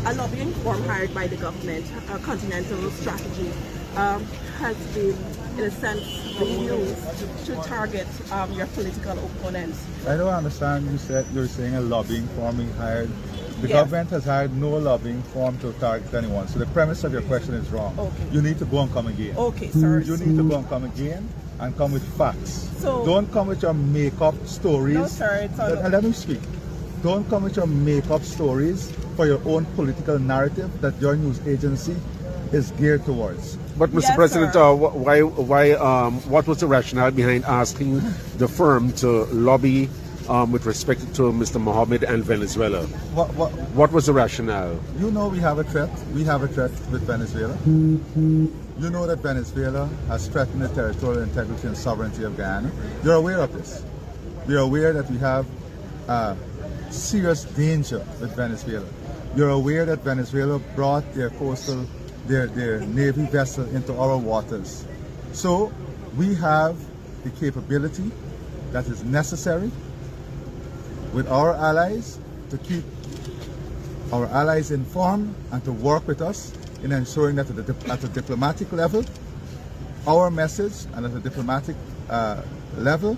a lobbying firm hired by the government, a Continental Strategy, has been, in a sense, used to target your political opponents. I don't understand. You're saying a lobbying firm being hired. The Yes. government has hired no lobbying firm to target anyone. So the premise of your question is wrong. Okay. You need to go and come again. Okay, sir. You need to go and come again and come with facts. So- don't come with your make-up stories. No, sir, it's all- Let me speak. Don't come with your make-up stories for your own political narrative that your news agency is geared towards. But Mr. Yes, President, sir. what was the rationale behind asking the firm to lobby with respect to Mr. Mohamed and Venezuela? What was the rationale? You know we have a threat. We have a threat with Venezuela. You know that Venezuela has threatened the territorial integrity and sovereignty of Guyana. You're aware of this. You're aware that we have serious danger with Venezuela. You're aware that Venezuela brought their Navy vessel into our waters. So we have the capability that is necessary with our allies to keep our allies informed and to work with us in ensuring that at a diplomatic level, our message, and at a diplomatic level,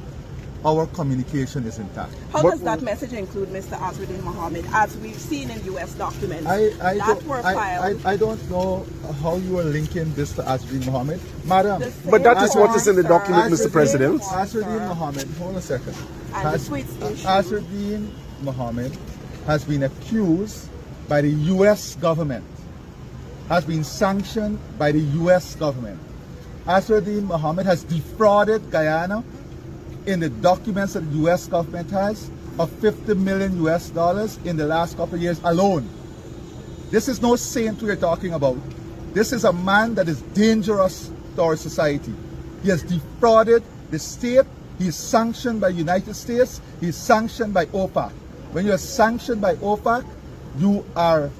our communication is intact. How does that message include Mr. Azruddin Mohamed, as we've seen in U.S. documents I don't know how you are linking this to Azruddin Mohamed. Madam, But that is what is in the document, Mr. President. Azruddin Mohamed, hold a second. And the tweets issue. Azruddin Mohamed has been accused by the U.S. government, has been sanctioned by the U.S. government. Azruddin Mohamed has defrauded Guyana in the documents that the U.S. government has of $50 million in the last couple of years alone. This is no saint we're talking about. This is a man that is dangerous to our society. He has defrauded the state. He is sanctioned by the United States. He is sanctioned by OPAC. When you are sanctioned by OPAC, you are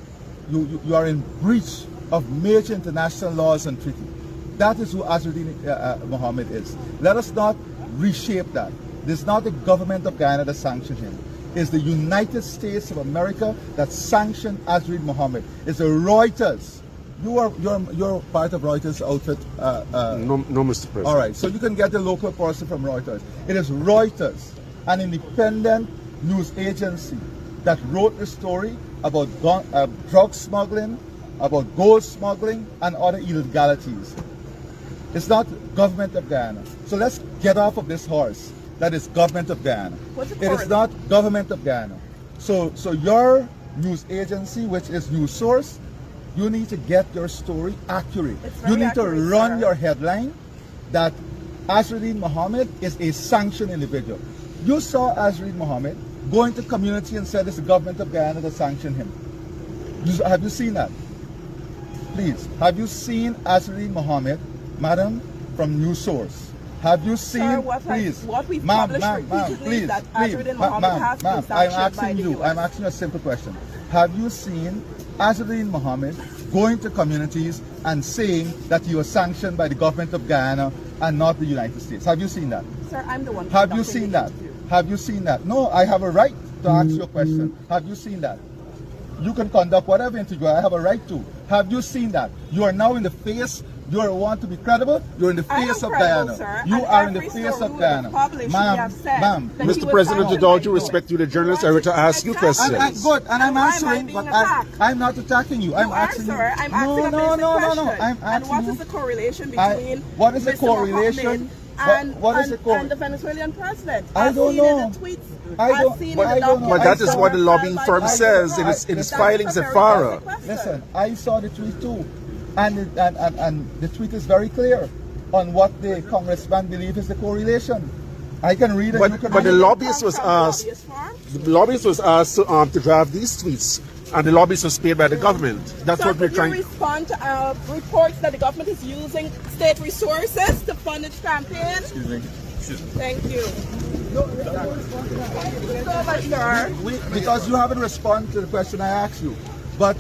in breach of major international laws and treaties. That is who Azruddin Mohamed is. Let us not reshape that. It's not the government of Guyana that sanctioned him. It's the United States of America that sanctioned Azruddin Mohamed. It's the Reuters. You're part of Reuters outfit. No, Mr. President. All right, so you can get the local person from Reuters. It is Reuters, an independent news agency, that wrote the story about drug smuggling, about gold smuggling, and other illegalities. It's not government of Guyana. So let's get off of this horse. That is government of Guyana. It is not government of Guyana. So your news agency, which is News Source, you need to get your story accurate. You need to run your headline that Azruddin Mohamed is a sanctioned individual. You saw Azruddin Mohamed go into community and said it's the government of Guyana that sanctioned him. Have you seen that? Please, have you seen Azruddin Mohamed, madam, from News Source? Have you seen, Sir, please, what we've ma'am, published repeatedly is that Azruddin ma'am, Mohamed has been I'm sanctioned by asking the you, US. I'm asking you a simple question. Have you seen Azruddin Mohamed going to communities and saying that he was sanctioned by the government of Guyana and not the United States? Have you seen that? Sir, I'm the one. Have you conducting seen the that? interview. Have you seen that? No, I have a right to ask you a question. Have you seen that? You can conduct whatever interview. I have a right to. Have you seen that? You are now in the face. You want to be credible. You're in the face of Guyana. Sir, you are in the face of Guyana, ma'am. Mr. President, with all due respect to the journalists, I want to ask you questions. Good, and I'm answering, but I'm not attacking you. I'm asking you. Sir, I'm asking No. I'm asking and what is the correlation between what is the Mr. correlation? And the Venezuelan president? I don't know. But that is what the lobbying firm says in its filings at FARA. Listen, I saw the tweet too, and the tweet is very clear on what the congressman believes is the correlation. I can read it. But the lobbyist was asked. The lobbyist was asked to draft these tweets, and the lobbyist was paid by the government. That's what we're trying. Could you respond to reports that the government is using state resources to fund its campaign? Excuse me. Thank you. Because you haven't responded to the question I asked you. But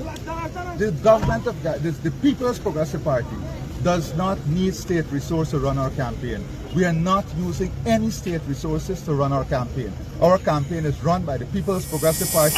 the government of the People's Progressive Party does not need state resources to run our campaign. We are not using any state resources to run our campaign. Our campaign is run by the People's Progressive Party.